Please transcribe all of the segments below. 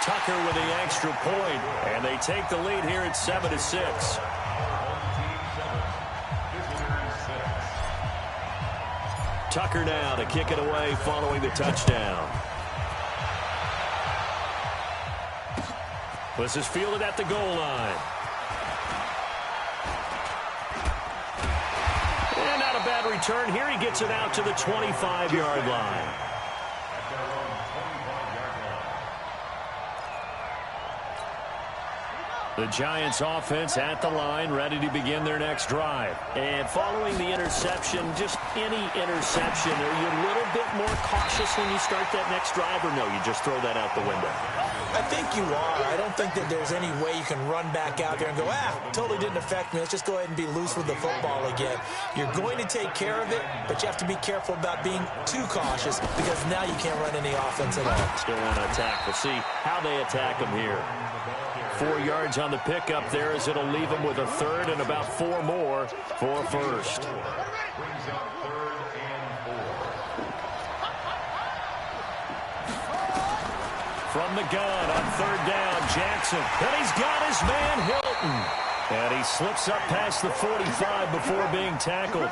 Tucker with the extra point, and they take the lead here at 7-6. Tucker now to kick it away following the touchdown. This is fielded at the goal line. And not a bad return here. He gets it out to the 25-yard line. The Giants offense at the line, ready to begin their next drive. And following the interception, just any interception, are you a little bit more cautious when you start that next drive, or no, you just throw that out the window? I think you are. I don't think that there's any way you can run back out there and go, totally didn't affect me. Let's just go ahead and be loose with the football again. You're going to take care of it, but you have to be careful about being too cautious because now you can't run any offense at all. Still want to attack. We'll see how they attack them here. 4 yards on the pickup there as it'll leave them with a third and about 4 more for first. From the gun on third down, Jackson. And he's got his man, Hilton. And he slips up past the 45 before being tackled.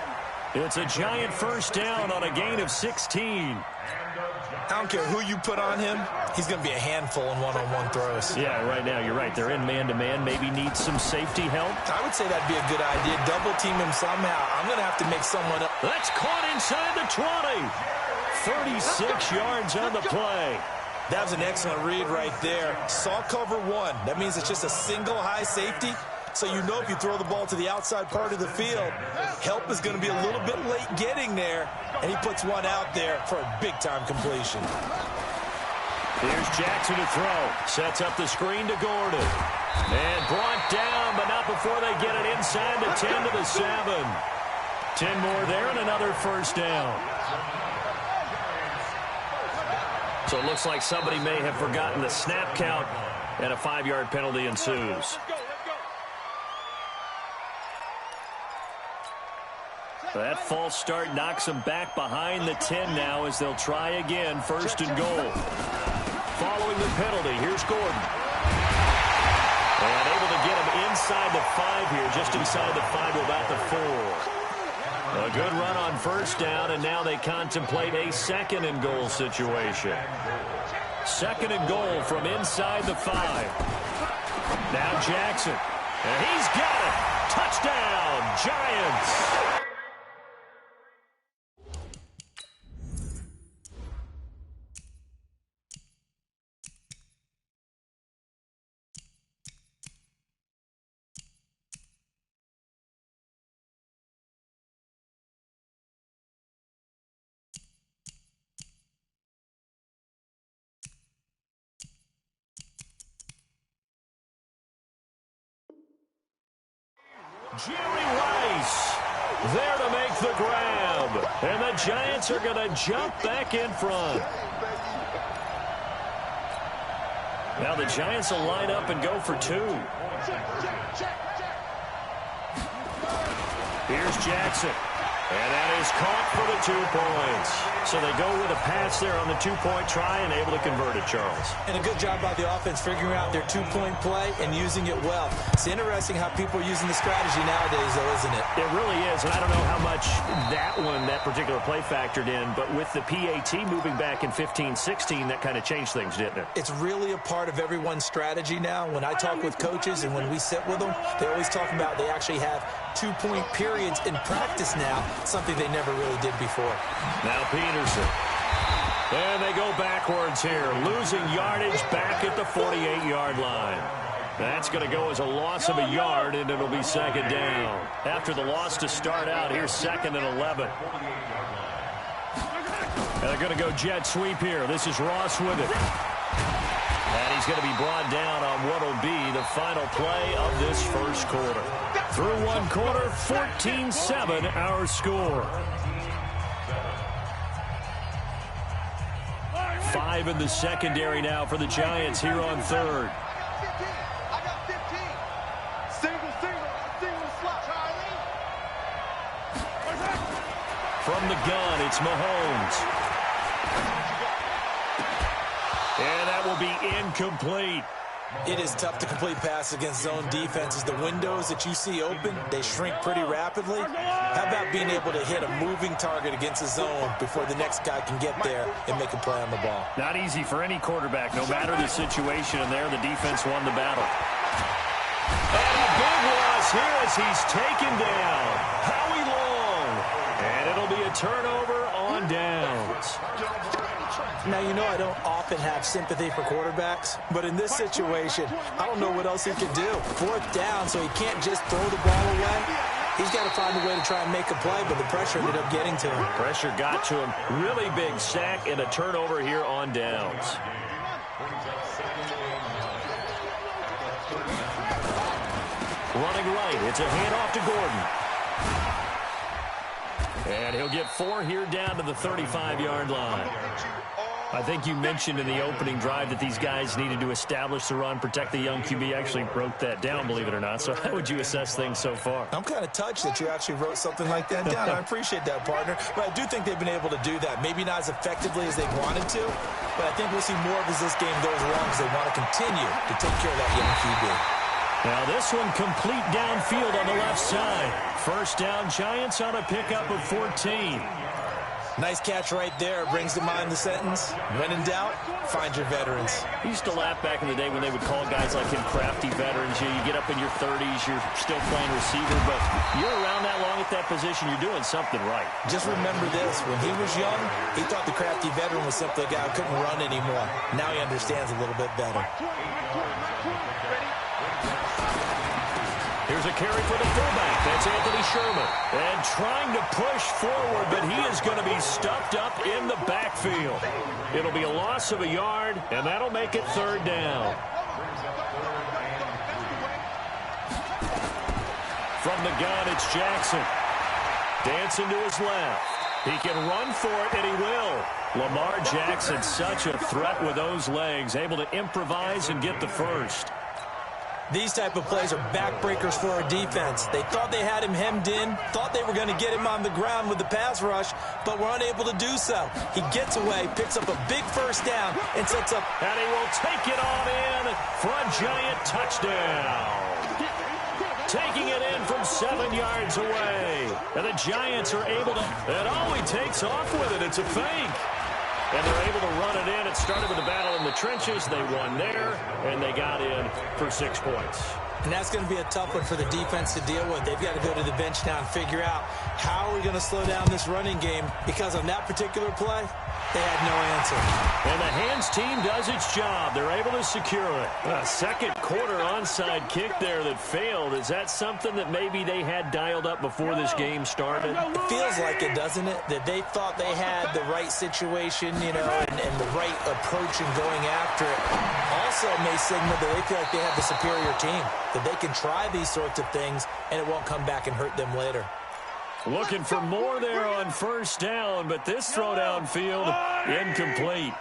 It's a Giant first down on a gain of 16. I don't care who you put on him. He's going to be a handful in one-on-one throws. Yeah, right now, you're right. They're in man-to-man. Maybe need some safety help. I would say that'd be a good idea. Double team him somehow. I'm going to have to make someone up. That's caught inside the 20. 36 yards on the play. That was an excellent read right there. Saw cover one. That means it's just a single high safety. So you know if you throw the ball to the outside part of the field, help is going to be a little bit late getting there. And he puts one out there for a big-time completion. Here's Jackson to throw. Sets up the screen to Gordon. And brought down, but not before they get it inside the 10 to the 7. 10 more there and another first down. So it looks like somebody may have forgotten the snap count, and a 5-yard penalty ensues. That false start knocks them back behind the 10 now as they'll try again, first and goal. Following the penalty, here's Gordon. And able to get him inside the 5 here, just inside the 5 to about the 4. A good run on first down, and now they contemplate a second and goal situation. Second and goal from inside the 5. Now Jackson. And he's got it. Touchdown, Giants. Jerry Rice there to make the grab. And the Giants are going to jump back in front. Now the Giants will line up and go for 2. Here's Jackson. And that is caught for the 2 points. So they go with a pass there on the 2-point try and able to convert it, Charles. And a good job by the offense figuring out their 2-point play and using it well. It's interesting how people are using the strategy nowadays, though, isn't it? It really is, and I don't know how much that particular play factored in, but with the PAT moving back in 15-16, that kind of changed things, didn't it? It's really a part of everyone's strategy now. When I talk with coaches and when we sit with them, they always talk about they actually have 2-point periods in practice now, something they never really did before. Now Peterson. And they go backwards here, losing yardage back at the 48-yard line. That's going to go as a loss of a yard, and it'll be second down. After the loss to start out, here's 2nd and 11. And they're going to go jet sweep here. This is Ross with it. And he's going to be brought down on what will be the final play of this first quarter. Through one quarter, 14-7 our score. 5 in the secondary now for the Giants here on third. From the gun, it's Mahomes. And that will will be incomplete. It is tough to complete passes against zone defenses. The windows that you see open, they shrink pretty rapidly. How about being able to hit a moving target against a zone before the next guy can get there and make a play on the ball? Not easy for any quarterback, no matter the situation, and there the defense won the battle. And a big loss here as he's taken down. Howie Long. And it'll be a turnover on downs. Now, you know I don't often have sympathy for quarterbacks, but in this situation, I don't know what else he could do. 4th down, so he can't just throw the ball away. He's got to find a way to try and make a play, but the pressure ended up getting to him. Pressure got to him. Really big sack and a turnover here on downs. Running right, it's a handoff to Gordon. And he'll get 4 here down to the 35-yard line. I think you mentioned in the opening drive that these guys needed to establish the run, protect the young QB. Actually wrote that down, believe it or not. So how would you assess things so far? I'm kind of touched that you actually wrote something like that down. I appreciate that, partner. But I do think they've been able to do that. Maybe not as effectively as they wanted to, but I think we'll see more of as this game goes along because they want to continue to take care of that young QB. Now this one complete downfield on the left side. First down, Giants on a pickup of 14. Nice catch right there. Brings to mind the sentence, when in doubt, find your veterans. I used to laugh back in the day when they would call guys like him crafty veterans. You get up in your 30s, you're still playing receiver, but you're around that long at that position, you're doing something right. Just remember this. When he was young, he thought the crafty veteran was simply a guy who couldn't run anymore. Now he understands a little bit better. Here's a carry for the fullback. That's Anthony Sherman. And trying to push forward, but he is going to be stuffed up in the backfield. It'll be a loss of a yard, and that'll make it 3rd down. From the gun, it's Jackson. Dancing to his left. He can run for it, and he will. Lamar Jackson, such a threat with those legs, able to improvise and get the first. These type of plays are backbreakers for our defense. They thought they had him hemmed in, thought they were going to get him on the ground with the pass rush, but were unable to do so. He gets away, picks up a big first down, and sets up. And he will take it on in for a Giant touchdown. Taking it in from 7 yards away. And the Giants are able to, and oh, he takes off with it. It's a fake. And they're able to run it in. It started with a battle in the trenches. They won there, and they got in for 6 points. And that's going to be a tough one for the defense to deal with. They've got to go to the bench now and figure out how are we going to slow down this running game, because on that particular play, they had no answer. And the hands team does its job. They're able to secure it. A second quarter onside kick there that failed. Is that something that maybe they had dialed up before this game started? It feels like it, doesn't it? That they thought they had the right situation, you know, and the right approach in going after it. Also may signal that they feel like they have the superior team, that they can try these sorts of things and it won't come back and hurt them later. Looking for more there on first down, but this throw downfield incomplete.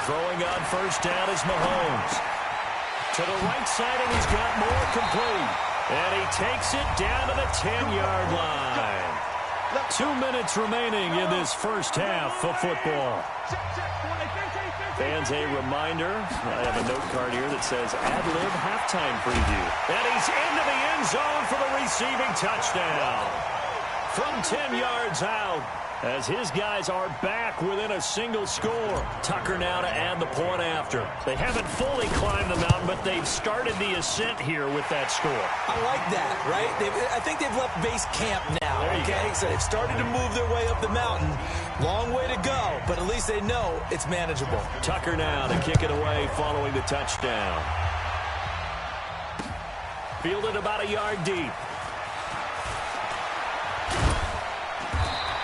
Throwing on first down is Mahomes. To the right side, and he's got more complete. And he takes it down to the 10-yard line. 2 minutes remaining in this first half of football. Fans, a reminder, I have a note card here that says ad-lib halftime preview. And he's into the end zone for the receiving touchdown. From 10 yards out, as his guys are back within a single score. Tucker now to add the point after. They haven't fully climbed the mountain, but they've started the ascent here with that score. I like that, right? I think they've left base camp now, okay? So they've started to move their way up the mountain. Long way to go, but at least they know it's manageable. Tucker now to kick it away following the touchdown. Fielded about a yard deep.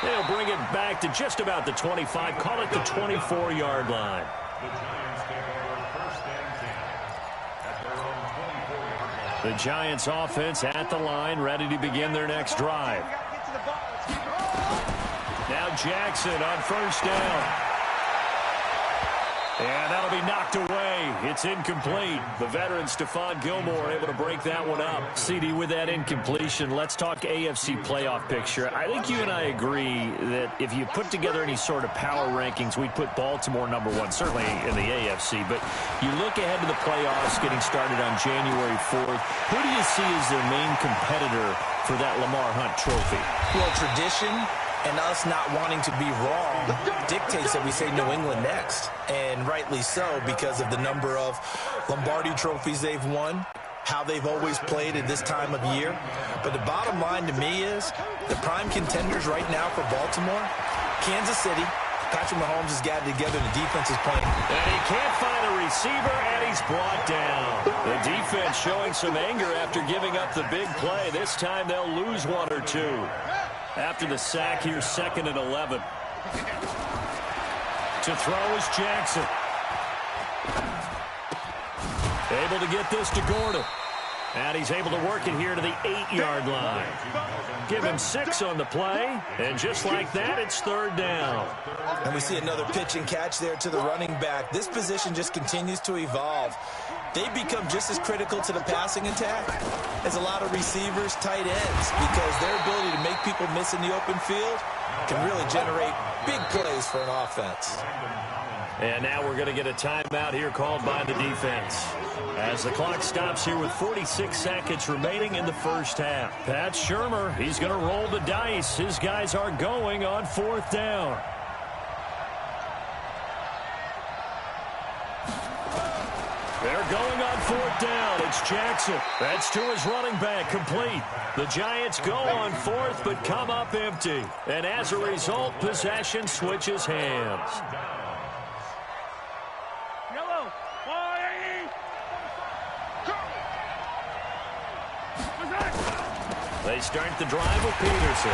They'll bring it back to just about the 25. Call it the 24-yard line. The Giants offense at the line, ready to begin their next drive. Now Jackson on first down. And that'll be knocked away. It's incomplete. The veteran Stephon Gilmore able to break that one up. CD, with that incompletion, let's talk AFC playoff picture. I think you and I agree that if you put together any sort of power rankings, we'd put Baltimore #1, certainly in the AFC. But you look ahead to the playoffs getting started on January 4th. Who do you see as their main competitor for that Lamar Hunt trophy? Well, tradition and us not wanting to be wrong dictates that we say New England next. And rightly so, because of the number of Lombardi trophies they've won, how they've always played at this time of year. But the bottom line to me is the prime contenders right now for Baltimore, Kansas City. Patrick Mahomes has got it together. The defense is playing. And he can't find a receiver, and he's brought down. The defense showing some anger after giving up the big play. This time they'll lose one or two. After the sack, here's 2nd and 11. To throw is Jackson. Able to get this to Gordon. And he's able to work it here to the 8-yard line. Give him 6 on the play. And just like that, it's 3rd down. And we see another pitch and catch there to the running back. This position just continues to evolve. They become just as critical to the passing attack as a lot of receivers, tight ends, because their ability to make people miss in the open field can really generate big plays for an offense. And now we're going to get a timeout here called by the defense as the clock stops here with 46 seconds remaining in the first half. Pat Shurmur, he's going to roll the dice. His guys are going on 4th down. They're going on 4th down. It's Jackson. That's to his running back, complete. The Giants go on 4th, but come up empty. And as a result, possession switches hands. Yellow. They start the drive with Peterson.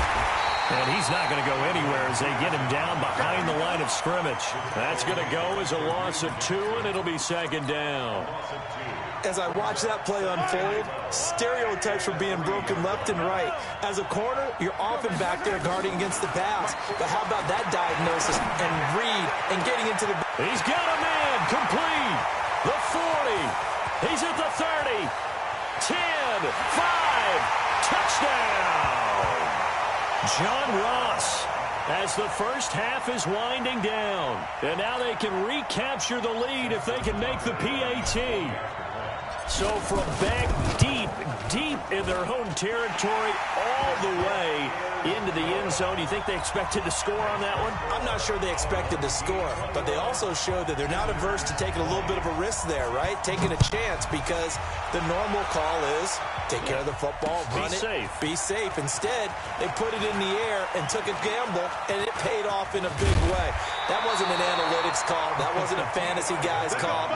And he's not going to go anywhere as they get him down behind the line of scrimmage. That's going to go as a loss of 2, and it'll be 2nd down. As I watch that play unfold, stereotypes are being broken left and right. As a corner, you're often back there guarding against the pass. But how about that diagnosis and read and getting into the... He's got a man, complete. The 40. He's at the 30. 10, 5, touchdown. John Ross, as the first half is winding down. And now they can recapture the lead if they can make the PAT. So from back deep in their own territory, all the way into the end zone, you think they expected to score on that one? I'm not sure they expected to score, but they also showed that they're not averse to taking a little bit of a risk there, right? Taking a chance, because the normal call is take care of the football, run it, be safe. Instead, they put it in the air and took a gamble, and it paid off in a big way. That wasn't an analytics call. That wasn't a fantasy guy's call.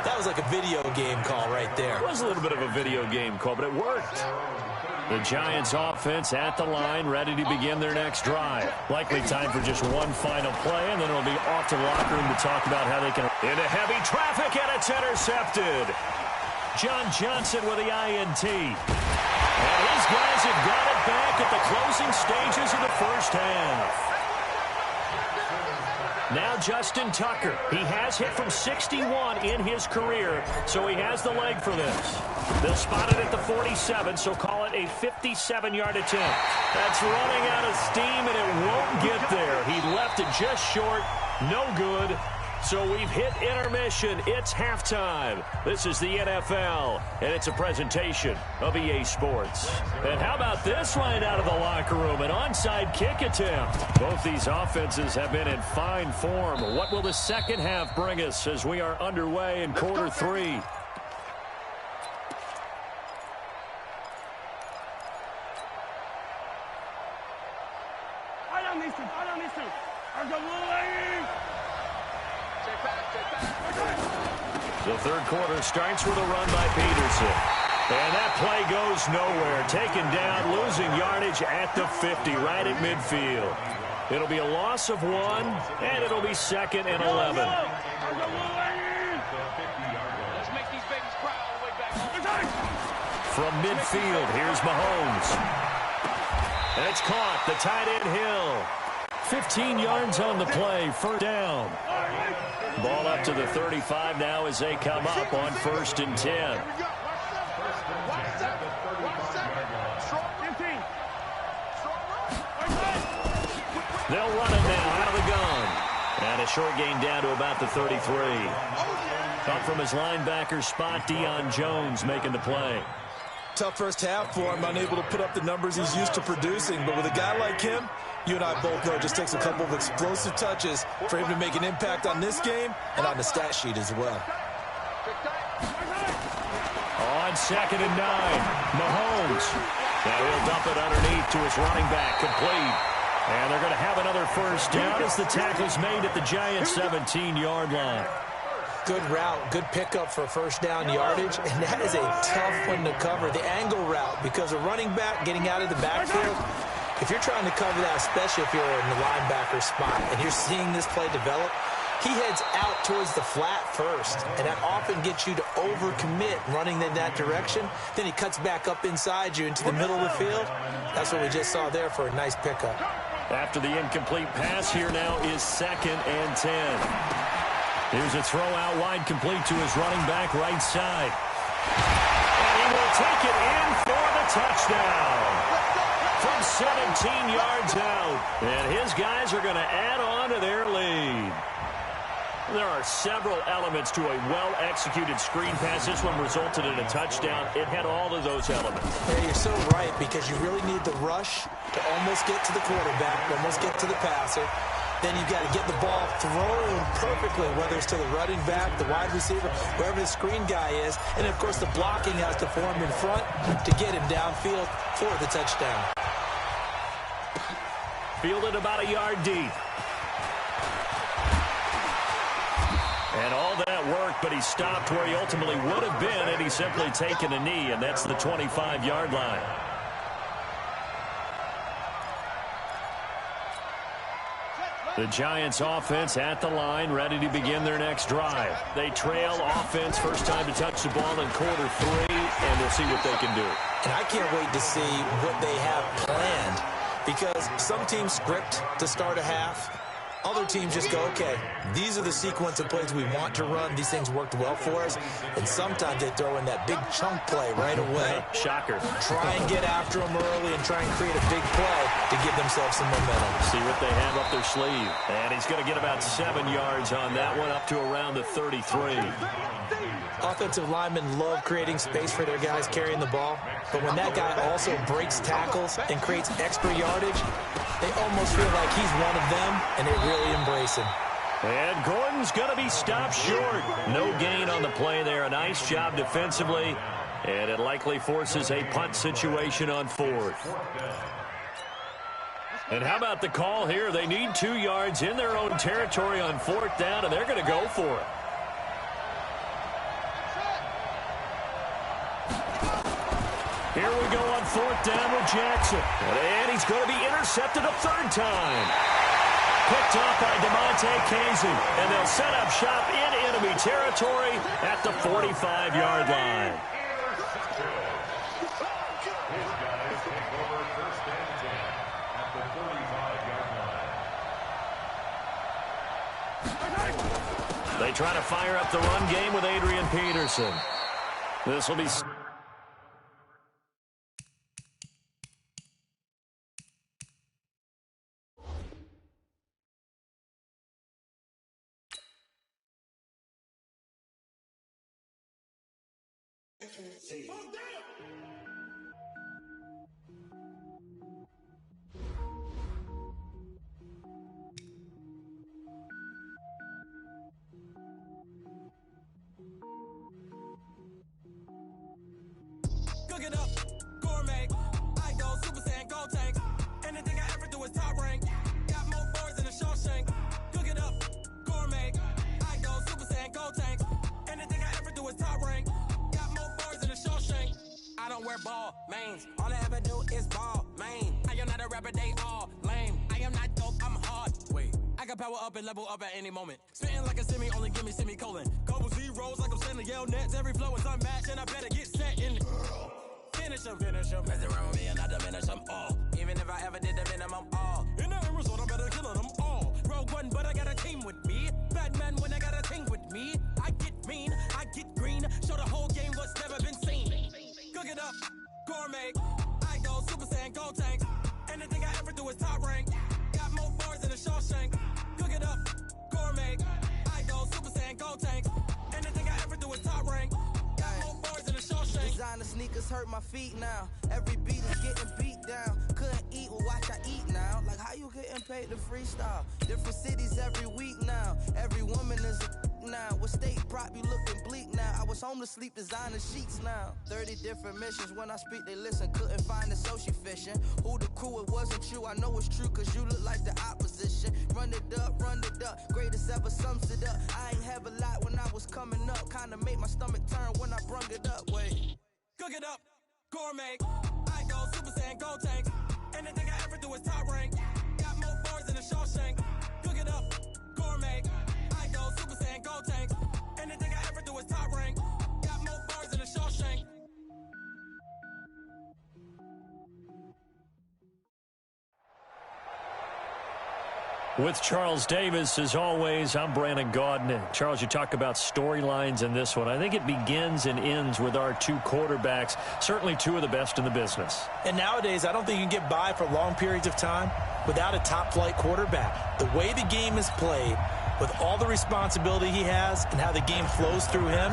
That was like a video game call right there. It was a little bit of a video game call, but it worked. The Giants offense at the line, ready to begin their next drive. Likely time for just one final play, and then it'll be off to the locker room to talk about how they can... Into heavy traffic, and it's intercepted. John Johnson with the INT. And his guys have got it back at the closing stages of the first half. Now Justin Tucker. He has hit from 61 in his career, so he has the leg for this. They'll spot it at the 47, so call it a 57-yard attempt. That's running out of steam, and it won't get there. He left it just short. No good. So we've hit intermission. It's halftime. This is the NFL, and it's a presentation of EA Sports. And how about this line out of the locker room? An onside kick attempt. Both these offenses have been in fine form. What will the second half bring us as we are underway in quarter 3? The third quarter starts with a run by Peterson. And that play goes nowhere. Taken down, losing yardage at the 50, right at midfield. It'll be a loss of 1, and it'll be 2nd and 11. From midfield, here's Mahomes. And it's caught. The tight end Hill 15 yards on the play, first down. Ball up to the 35 now as they come up on 1st and 10. They'll run it now out of the gun. And a short gain down to about the 33. Up from his linebacker spot, Deion Jones making the play. Tough first half for him, unable to put up the numbers he's used to producing. But with a guy like him, you and I both know it just takes a couple of explosive touches for him to make an impact on this game and on the stat sheet as well. On 2nd and 9, Mahomes. Now he'll dump it underneath to his running back, complete. And they're going to have another first down as the tackle's made at the Giants' 17-yard line. Good route, good pickup for first down yardage, and that is a tough one to cover. The angle route, because a running back getting out of the backfield, if you're trying to cover that, especially if you're in the linebacker spot, and you're seeing this play develop, he heads out towards the flat first, and that often gets you to overcommit running in that direction. Then he cuts back up inside you into the middle of the field. That's what we just saw there for a nice pickup. After the incomplete pass, here now is 2nd and 10. Here's a throw out wide, complete to his running back right side. And he will take it in for the touchdown. From 17 yards out. And his guys are going to add on to their lead. There are several elements to a well-executed screen pass. This one resulted in a touchdown. It had all of those elements. Yeah, you're so right, because you really need the rush to almost get to the quarterback, almost get to the passer. Then you've got to get the ball thrown perfectly, whether it's to the running back, the wide receiver, wherever the screen guy is. And, of course, the blocking has to form in front to get him downfield for the touchdown. Fielded about a yard deep. And all that worked, but he stopped where he ultimately would have been had he simply taken a knee, and that's the 25-yard line. The Giants offense at the line, ready to begin their next drive. They trail offense, first time to touch the ball in quarter 3, and they'll see what they can do. And I can't wait to see what they have planned, because some teams script to start a half. Other teams just go, okay, these are the sequence of plays we want to run. These things worked well for us. And sometimes they throw in that big chunk play right away. Shocker. Try and get after them early and try and create a big play to give themselves some momentum. See what they have up their sleeve. And he's going to get about 7 yards on that one, up to around the 33. Offensive linemen love creating space for their guys carrying the ball. But when that guy also breaks tackles and creates extra yardage, they almost feel like he's one of them, and they really embrace him. And Gordon's going to be stopped short. No gain on the play there. A nice job defensively, and it likely forces a punt situation on 4th. And how about the call here? They need 2 yards in their own territory on 4th down, and they're going to go for it. Here we go on 4th down with Jackson. And he's going to be intercepted a 3rd time. Picked off by DeMonte Casey. And they'll set up shop in enemy territory at the 45-yard line. They try to fire up the run game with Adrian Peterson. This will be... Cook it up, gourmet. I go Super Saiyan, go tank. Anything I ever do is top rank. Got more boards than a Shawshank. Cook it up, gourmet. I go Super Saiyan, go tank. Anything I ever do is top rank. Got more boards than a Shawshank. I don't wear ball mains. All I ever do is ball main. I am not a rapper, they all lame. I am not dope, I'm hard. Wait, I can power up and level up at any moment. Spitting like a semi, only give me semicolon. Couple zeros like I'm sending yell nets. Every flow is unmatched, and I better get set in. finish them. Mess around with me and I diminish them all. Even if I ever did the minimum, all. In the Arizona, better kill them all. Rogue One, but I got a team with me. Batman when I got a team with me. I get mean, I get green. Show the whole game what's never been seen. Cook it up, gourmet. I go Super Saiyan, Gold Tank. Anything I ever do is top rank. Got more bars than a Shawshank. Cook it up, gourmet. I go Super Saiyan, Gold Tank. Anything I ever do is top rank. Got more bars than a Shawshank. Designer sneakers hurt my feet now. Every beat is getting beat down. Couldn't eat, well watch I eat now. Like how you getting paid to freestyle? Different cities every week now. Every woman is a now. What state prop you looking bleak now? I was home to sleep, designer sheets now. 30 different missions. When I speak they listen. Couldn't find the social fishing. Who the crew, it wasn't you. I know it's true cause you look like the opposition. Run it up, greatest ever sums it up. I ain't have a lot when I was coming up. Kinda made my stomach turn when I brung it up. Wait. Cook it up, gourmet. I go Super Saiyan, Gold Tank. Anything I ever do is top rank. Got more bars than a Shawshank. Cook it up, gourmet. I go Super Saiyan, Gold Tank. Anything I ever do is top rank. Got more bars than a Shawshank. With Charles Davis, as always, I'm Brandon Gaudin. Charles, you talk about storylines in this one. I think it begins and ends with our two quarterbacks, certainly two of the best in the business. And nowadays, I don't think you can get by for long periods of time without a top-flight quarterback. The way the game is played, with all the responsibility he has and how the game flows through him,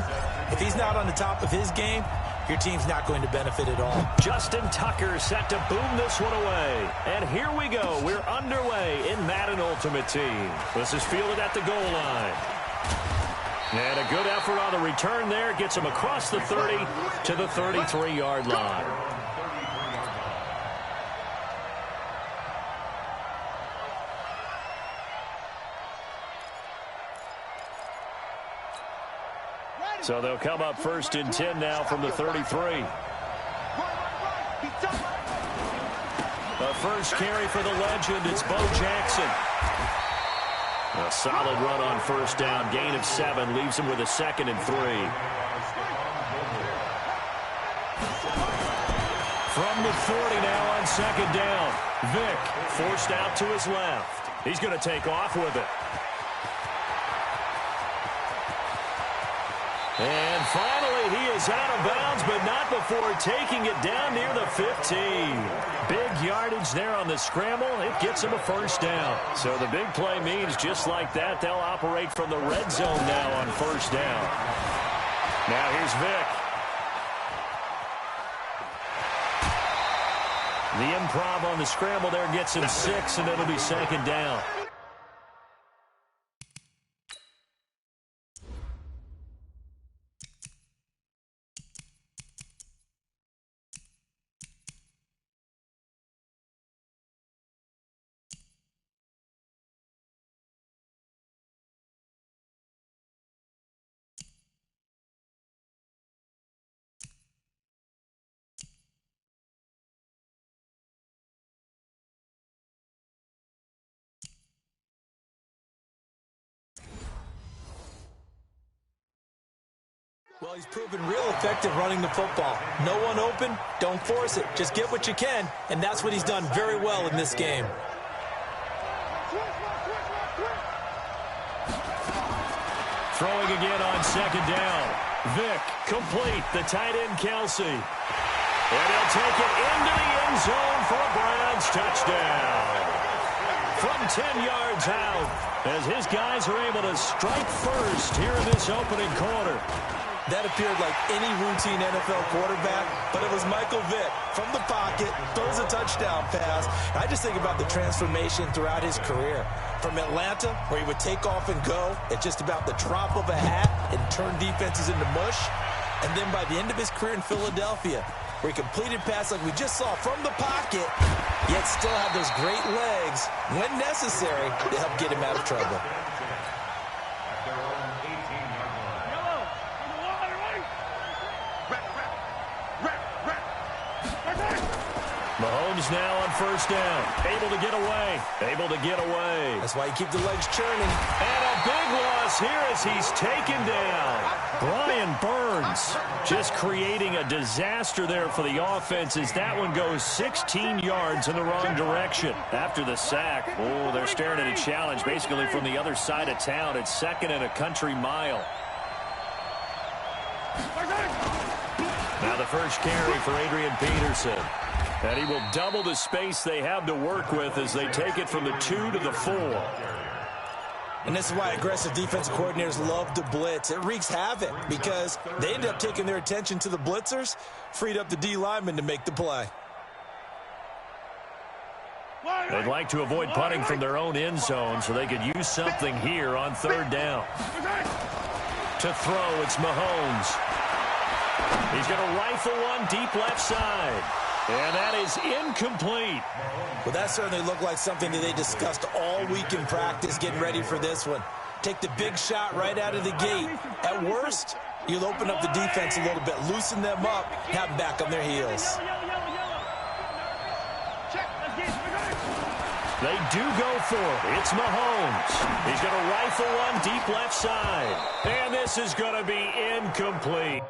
if he's not on the top of his game, your team's not going to benefit at all. Justin Tucker set to boom this one away. And here we go. We're underway in Madden Ultimate Team. This is fielded at the goal line. And a good effort on the return there. Gets him across the 30 to the 33-yard line. So they'll come up 1st and 10 now from the 33. The first carry for the legend, it's Bo Jackson. A solid run on 1st down, gain of 7, leaves him with a 2nd and 3. From the 40 now on 2nd down. Vick forced out to his left. He's going to take off with it. And finally, he is out of bounds, but not before taking it down near the 15. Big yardage there on the scramble. It gets him a 1st down. So the big play means just like that, they'll operate from the red zone now on 1st down. Now here's Vick. The improv on the scramble there gets him 6, and it'll be 2nd down. Well, he's proven real effective running the football. No one open, don't force it. Just get what you can, and that's what he's done very well in this game. Throwing again on 2nd down. Vick, complete, the tight end Kelsey. And he'll take it into the end zone for a Browns touchdown. From 10 yards out, as his guys are able to strike first here in this opening quarter. That appeared like any routine NFL quarterback, but it was Michael Vick from the pocket, throws a touchdown pass. I just think about the transformation throughout his career. From Atlanta, where he would take off and go at just about the drop of a hat and turn defenses into mush. And then by the end of his career in Philadelphia, where he completed passes like we just saw from the pocket, yet still had those great legs, when necessary, to help get him out of trouble. Mahomes now on first down. Able to get away. Able to get away. That's why you keep the legs churning. And a big loss here as he's taken down. Brian Burns just creating a disaster there for the offense as that one goes 16 yards in the wrong direction. After the sack, oh, they're staring at a challenge basically from the other side of town. It's 2nd and a country mile. Now the first carry for Adrian Peterson. And he will double the space they have to work with as they take it from the 2 to the 4. And this is why aggressive defensive coordinators love to blitz. It wreaks havoc because they end up taking their attention to the blitzers, freed up the D lineman to make the play. They'd like to avoid punting from their own end zone so they could use something here on 3rd down. To throw, it's Mahomes. He's going to rifle one deep left side. And that is incomplete. Well, that certainly looked like something that they discussed all week in practice getting ready for this one. Take the big shot right out of the gate. At worst, you'll open up the defense a little bit, loosen them up, have them back on their heels. They do go for it. It's Mahomes. He's going to rifle one deep left side. And this is going to be incomplete.